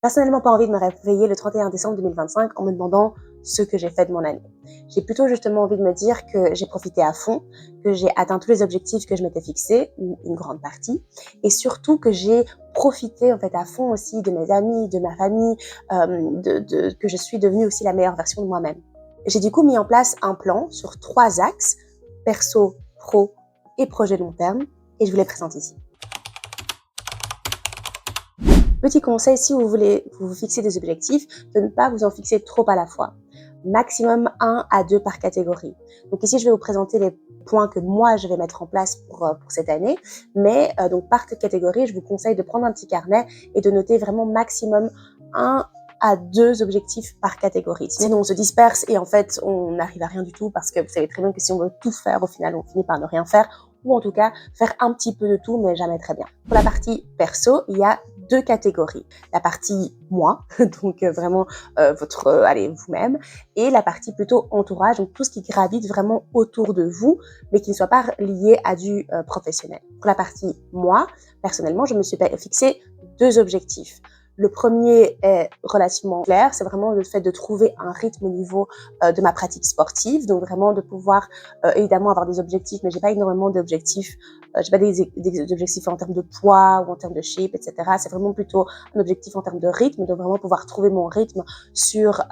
personnellement pas envie de me réveiller le 31 décembre 2025 en me demandant ce que j'ai fait de mon année. J'ai plutôt justement envie de me dire que j'ai profité à fond, que j'ai atteint tous les objectifs que je m'étais fixés, ou une grande partie, et surtout que j'ai profité en fait à fond aussi de mes amis, de ma famille, que je suis devenue aussi la meilleure version de moi-même. J'ai du coup mis en place un plan sur 3 axes, perso, pro et projet long terme, et je vous les présente ici. Petit conseil, si vous voulez vous fixer des objectifs, de ne pas vous en fixer trop à la fois. Maximum 1 à 2 par catégorie. Donc ici, je vais vous présenter les points que moi, je vais mettre en place pour cette année. Mais donc par catégorie, je vous conseille de prendre un petit carnet et de noter vraiment maximum 1 à 2 objectifs par catégorie. Sinon, on se disperse et en fait, on n'arrive à rien du tout parce que vous savez très bien que si on veut tout faire, au final, on finit par ne rien faire ou en tout cas faire un petit peu de tout, mais jamais très bien. Pour la partie perso, il y a 2 catégories. La partie moi, donc vraiment vous-même, et la partie plutôt entourage, donc tout ce qui gravite vraiment autour de vous, mais qui ne soit pas lié à du professionnel. Pour la partie moi, personnellement, je me suis fixé 2 objectifs. Le premier est relativement clair, c'est vraiment le fait de trouver un rythme au niveau de ma pratique sportive, donc vraiment de pouvoir évidemment avoir des objectifs, mais j'ai pas énormément d'objectifs, j'ai pas des objectifs en termes de poids ou en termes de shape, etc. C'est vraiment plutôt un objectif en termes de rythme, de vraiment pouvoir trouver mon rythme sur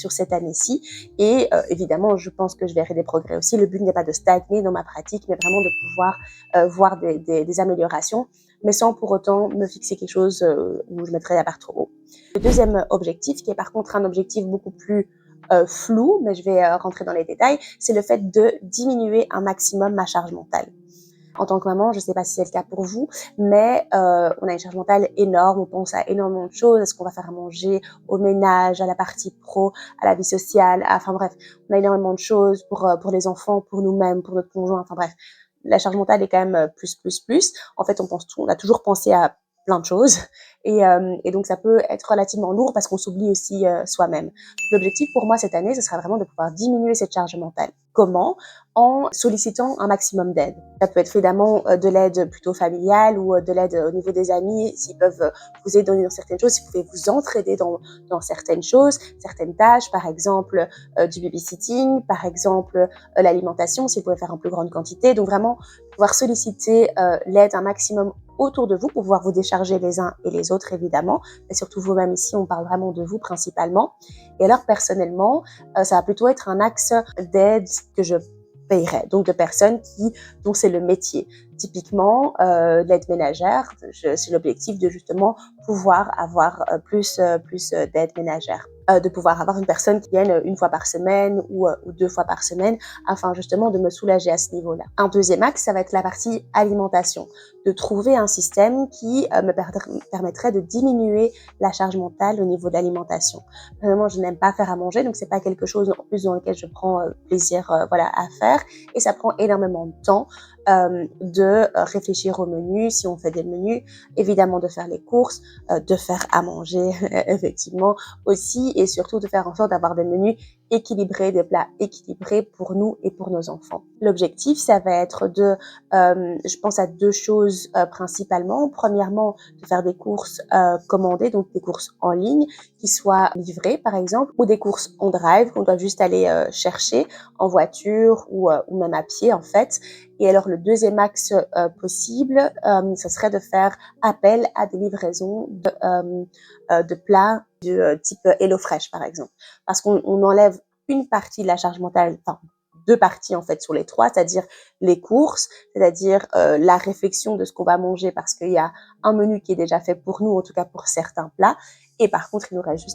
cette année-ci. Et évidemment, je pense que je verrai des progrès aussi. Le but n'est pas de stagner dans ma pratique, mais vraiment de pouvoir voir des améliorations, mais sans pour autant me fixer quelque chose où je mettrais la barre trop haut. Le deuxième objectif, qui est par contre un objectif beaucoup plus flou, mais je vais rentrer dans les détails, c'est le fait de diminuer un maximum ma charge mentale. En tant que maman, je ne sais pas si c'est le cas pour vous, mais on a une charge mentale énorme, on pense à énormément de choses, à ce qu'on va faire à manger, au ménage, à la partie pro, à la vie sociale, enfin bref, on a énormément de choses pour les enfants, pour nous-mêmes, pour notre conjoint, enfin bref. La charge mentale est quand même plus. En fait, on a toujours pensé à plein de choses et donc ça peut être relativement lourd parce qu'on s'oublie aussi soi-même. L'objectif pour moi cette année, ce sera vraiment de pouvoir diminuer cette charge mentale. Comment? En sollicitant un maximum d'aide. Ça peut être évidemment de l'aide plutôt familiale ou de l'aide au niveau des amis, s'ils peuvent vous aider dans certaines choses, si vous pouvez vous entraider dans certaines choses, certaines tâches, par exemple du babysitting, par exemple l'alimentation, si vous pouvez faire en plus grande quantité. Donc vraiment, pouvoir solliciter l'aide un maximum autour de vous pour pouvoir vous décharger les uns et les autres, évidemment, mais surtout vous-même ici, on parle vraiment de vous principalement. Et alors, personnellement, ça va plutôt être un axe d'aide que je payerais, donc de personnes dont c'est le métier. Typiquement, l'aide ménagère, c'est l'objectif de justement pouvoir avoir plus d'aide ménagère. De pouvoir avoir une personne qui vienne une fois par semaine ou 2 fois par semaine afin justement de me soulager à ce niveau-là. Un deuxième axe, ça va être la partie alimentation, de trouver un système qui me permettrait de diminuer la charge mentale au niveau de l'alimentation. Vraiment, je n'aime pas faire à manger, donc c'est pas quelque chose en plus dans lequel je prends plaisir à faire, et ça prend énormément de temps de réfléchir au menu, si on fait des menus, évidemment de faire les courses, de faire à manger effectivement aussi, et surtout de faire en sorte d'avoir des menus équilibrés, des plats équilibrés pour nous et pour nos enfants. L'objectif, ça va être je pense à 2 choses principalement. Premièrement, de faire des courses commandées, donc des courses en ligne qui soient livrées par exemple, ou des courses on drive qu'on doit juste aller chercher en voiture ou même à pied en fait. Et alors le deuxième axe possible, ce serait de faire appel à des livraisons de plats de type HelloFresh par exemple, parce qu'on enlève une partie de la charge mentale, enfin 2 parties en fait sur les 3, c'est-à-dire les courses, c'est-à-dire la réflexion de ce qu'on va manger parce qu'il y a un menu qui est déjà fait pour nous, en tout cas pour certains plats, et par contre il nous reste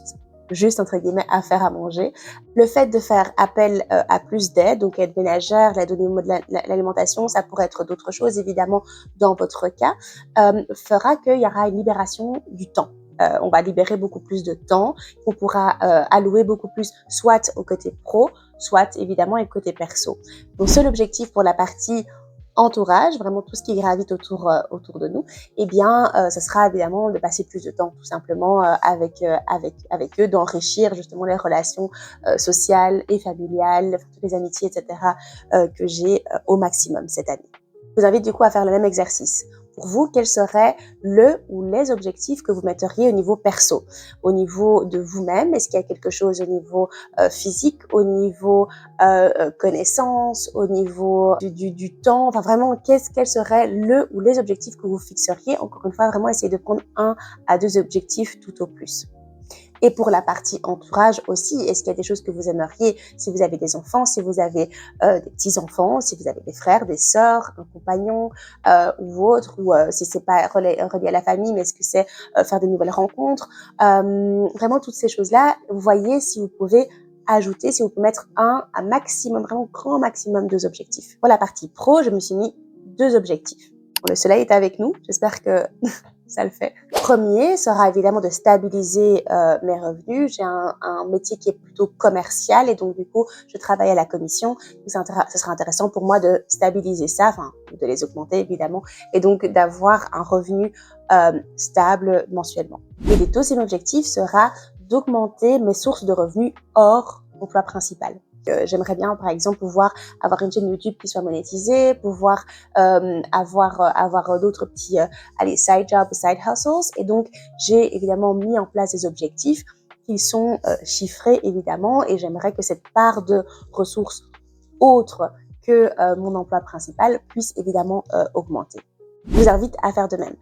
juste entre guillemets à faire à manger. Le fait de faire appel à plus d'aide, donc aide ménagère, l'aide au niveau de l'alimentation, ça pourrait être d'autres choses évidemment dans votre cas, fera qu'il y aura une libération du temps. On va libérer beaucoup plus de temps, on pourra allouer beaucoup plus soit au côté pro, soit évidemment au côté perso. Donc seul objectif pour la partie entourage, vraiment tout ce qui gravite autour de nous, eh bien, ce sera évidemment de passer plus de temps tout simplement avec eux, d'enrichir justement les relations sociales et familiales, toutes les amitiés, etc. Que j'ai au maximum cette année. Je vous invite du coup à faire le même exercice. pour vous, quel serait le ou les objectifs que vous metteriez au niveau perso, au niveau de vous-même? Est-ce qu'il y a quelque chose au niveau physique, au niveau connaissance, au niveau du temps? Enfin, vraiment, quel serait le ou les objectifs que vous fixeriez? Encore une fois, vraiment essayer de prendre 1 à 2 objectifs tout au plus. Et pour la partie entourage aussi, est-ce qu'il y a des choses que vous aimeriez, si vous avez des enfants, si vous avez des petits-enfants, si vous avez des frères, des sœurs, un compagnon ou autre, ou si c'est pas relié à la famille, mais est-ce que c'est faire de nouvelles rencontres, vraiment toutes ces choses-là, vous voyez si vous pouvez ajouter, si vous pouvez mettre un maximum, vraiment grand maximum 2 objectifs. Pour la partie pro, je me suis mis 2 objectifs. Bon, le soleil est avec nous, j'espère que ça le fait. Premier sera évidemment de stabiliser mes revenus. J'ai un métier qui est plutôt commercial et donc du coup, je travaille à la commission. Donc, ce sera intéressant pour moi de stabiliser ça, enfin de les augmenter évidemment, et donc d'avoir un revenu stable mensuellement. Et le deuxième objectif sera d'augmenter mes sources de revenus hors emploi principal. J'aimerais bien, par exemple, pouvoir avoir une chaîne YouTube qui soit monétisée, pouvoir avoir d'autres petits side jobs ou side hustles. Et donc, j'ai évidemment mis en place des objectifs qui sont chiffrés, évidemment, et j'aimerais que cette part de ressources autres que mon emploi principal puisse évidemment augmenter. Je vous invite à faire de même.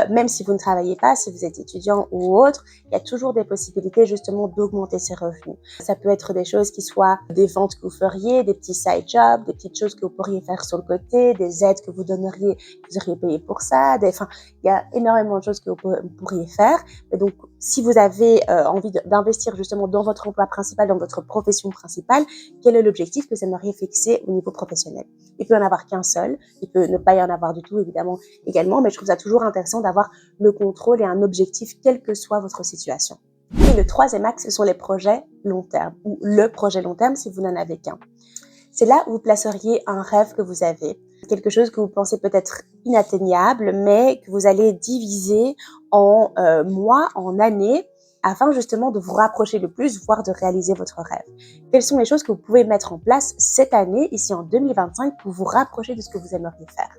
Même si vous ne travaillez pas, si vous êtes étudiant ou autre, il y a toujours des possibilités justement d'augmenter ses revenus. Ça peut être des choses qui soient des ventes que vous feriez, des petits side jobs, des petites choses que vous pourriez faire sur le côté, des aides que vous donneriez, vous auriez payé pour ça. Enfin, il y a énormément de choses que vous pourriez faire. Et donc, si vous avez envie d'investir justement dans votre emploi principal, dans votre profession principale, quel est l'objectif que vous aimeriez fixer au niveau professionnel? Il peut y en avoir qu'un seul, il peut ne pas y en avoir du tout, évidemment, également, mais je trouve ça toujours intéressant d'avoir le contrôle et un objectif, quelle que soit votre situation. Et le troisième axe, ce sont les projets long terme, ou le projet long terme si vous n'en avez qu'un. C'est là où vous placeriez un rêve que vous avez, quelque chose que vous pensez peut-être inatteignable, mais que vous allez diviser en mois, en années, afin justement de vous rapprocher le plus, voire de réaliser votre rêve. Quelles sont les choses que vous pouvez mettre en place cette année, ici en 2025, pour vous rapprocher de ce que vous aimeriez faire?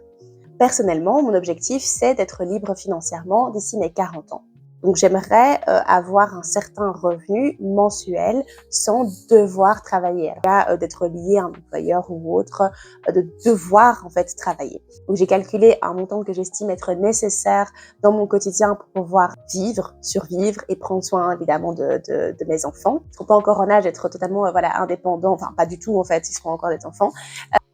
Personnellement, mon objectif, c'est d'être libre financièrement d'ici mes 40 ans. Donc, j'aimerais avoir un certain revenu mensuel sans devoir travailler. D'être lié à un employeur ou autre, de devoir en fait travailler. Donc, j'ai calculé un montant que j'estime être nécessaire dans mon quotidien pour pouvoir vivre, survivre et prendre soin évidemment de mes enfants. Ils sont pas encore en âge d'être totalement indépendants, enfin pas du tout en fait, ils seront encore des enfants.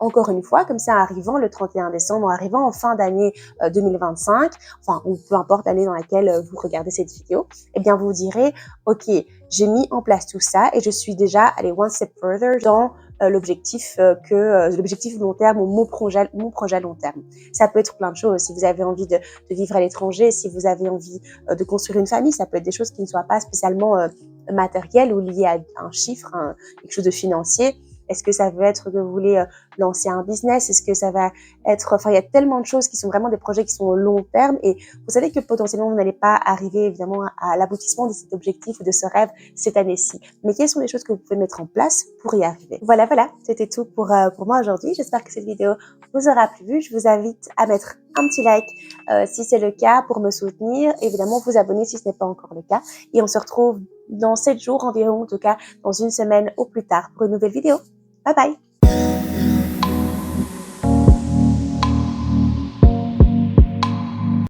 Encore une fois, comme ça, arrivant le 31 décembre, arrivant en fin d'année 2025, enfin, ou peu importe l'année dans laquelle vous regardez cette vidéo, eh bien, vous vous direz, OK, j'ai mis en place tout ça et je suis déjà allé one step further dans l'objectif l'objectif long terme ou mon projet long terme. Ça peut être plein de choses. Si vous avez envie de vivre à l'étranger, si vous avez envie de construire une famille, ça peut être des choses qui ne soient pas spécialement matérielles ou liées à un chiffre, quelque chose de financier. Est-ce que ça veut être que vous voulez lancer un business? Est-ce que ça va être... Enfin, il y a tellement de choses qui sont vraiment des projets qui sont au long terme et vous savez que potentiellement, vous n'allez pas arriver évidemment à l'aboutissement de cet objectif ou de ce rêve cette année-ci. Mais quelles sont les choses que vous pouvez mettre en place pour y arriver? Voilà, c'était tout pour moi aujourd'hui. J'espère que cette vidéo vous aura plu. Je vous invite à mettre un petit like si c'est le cas pour me soutenir. Évidemment, vous abonner si ce n'est pas encore le cas. Et on se retrouve dans 7 jours environ, en tout cas dans une semaine au plus tard pour une nouvelle vidéo. Bye bye!